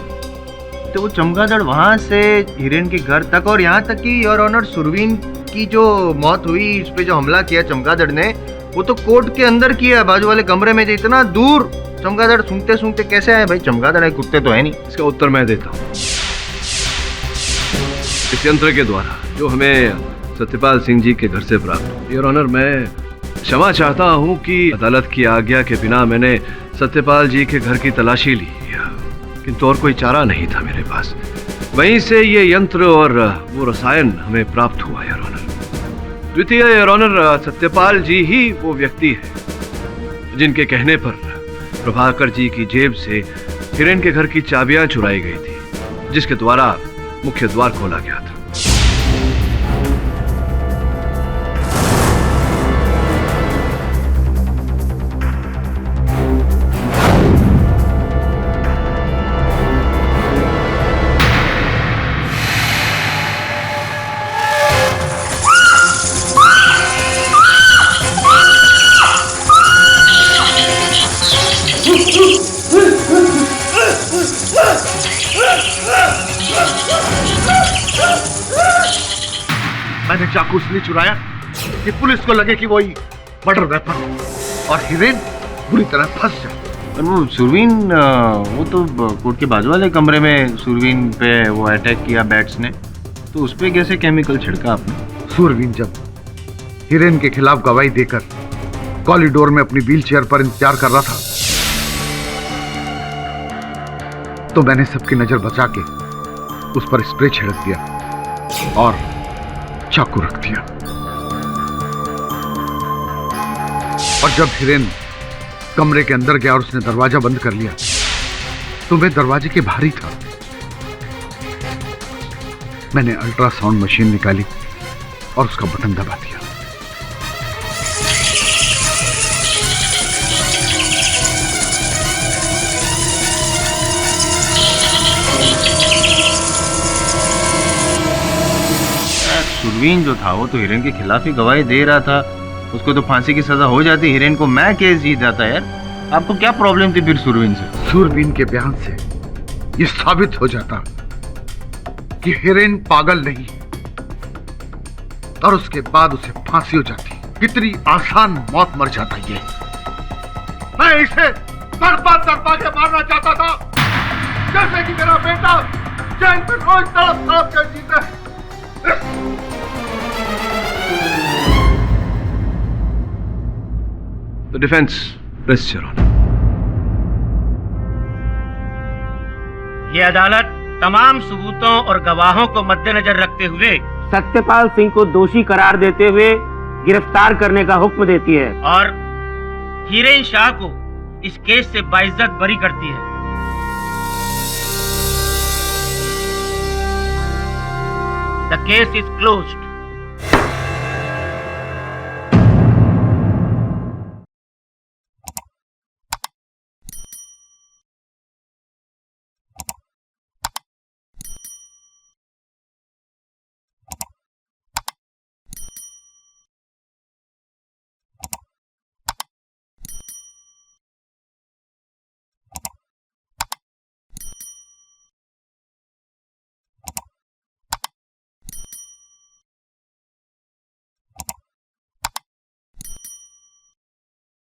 तो वो चमगादड़ वहां से हिरेन के घर तक, और यहाँ तक कि योर ऑनर सुरवीन की जो मौत हुई, इस पे जो हमला किया चमगादड़ ने, वो तो कोर्ट के अंदर किया, बाजू वाले कमरे में। इतना दूर चमगादड़ सूंघते सूंघते कैसे आए भाई? चमगादड़ है, कुत्ते तो है नहीं। इसका उत्तर मैं देता हूँ। इस यंत्र के द्वारा जो हमें सत्यपाल सिंह जी के घर से प्राप्त। योर ऑनर, मैं क्षमा चाहता हूँ कि अदालत की आज्ञा के बिना मैंने सत्यपाल जी के घर की तलाशी ली, किंतु और कोई चारा नहीं था मेरे पास। वहीं से ये यंत्र और वो रसायन हमें प्राप्त हुआ योर ऑनर। द्वितीय योर ऑनर, सत्यपाल जी ही वो व्यक्ति है जिनके कहने पर प्रभाकर जी की जेब से हिरेन के घर की चाबियां चुराई गई थी, जिसके द्वारा मुख्य द्वार खोला गया था। मैंने चाकू इसलिए चुराया कि पुलिस को लगे कि वही मर्डर वेपन, और हिरेन बुरी तरह फंस जाए। और वो सुरवीन, वो तो कोर्ट के बाजू वाले कमरे में सुरवीन पे वो अटैक किया बैट्स ने, तो उस पे कैसे केमिकल छिड़का आपने? सुरवीन जब हिरेन के खिलाफ गवाही देकर कॉरिडोर में अपनी व्हीलचेयर पर इंतजार कर रहा था, तो मैंने सबकी नजर बचा के उस पर स्प्रे छिड़क दिया और चाकू रख दिया। और जब हिरेन कमरे के अंदर गया और उसने दरवाजा बंद कर लिया, तो मैं दरवाजे के बाहर ही था। मैंने अल्ट्रासाउंड मशीन निकाली और उसका बटन दबा दिया। सुरवीन जो था वो तो हिरेन के खिलाफ ही गवाही दे रहा था, उसको तो फांसी की सजा हो जाती, हिरेन को मैं केस जीत जाता। यार आपको क्या प्रॉब्लम थी फिर सुरवीन से? सुरवीन के बयान से ये साबित हो जाता कि हिरेन पागल नहीं, और उसके बाद उसे फांसी हो जाती। कितनी आसान मौत मर जाता ये। मैं इसे तड़पा तड़पा के मारना चाहता था, जैसे कि मेरा बेटा जेल में रोज तड़प तड़प कर जीता है। The defense, press your honor. ये अदालत तमाम सबूतों और गवाहों को मद्देनजर रखते हुए सत्यपाल सिंह को दोषी करार देते हुए गिरफ्तार करने का हुक्म देती है और हिरेन शाह को इस केस से बाइज्जत बरी करती है। The case is closed.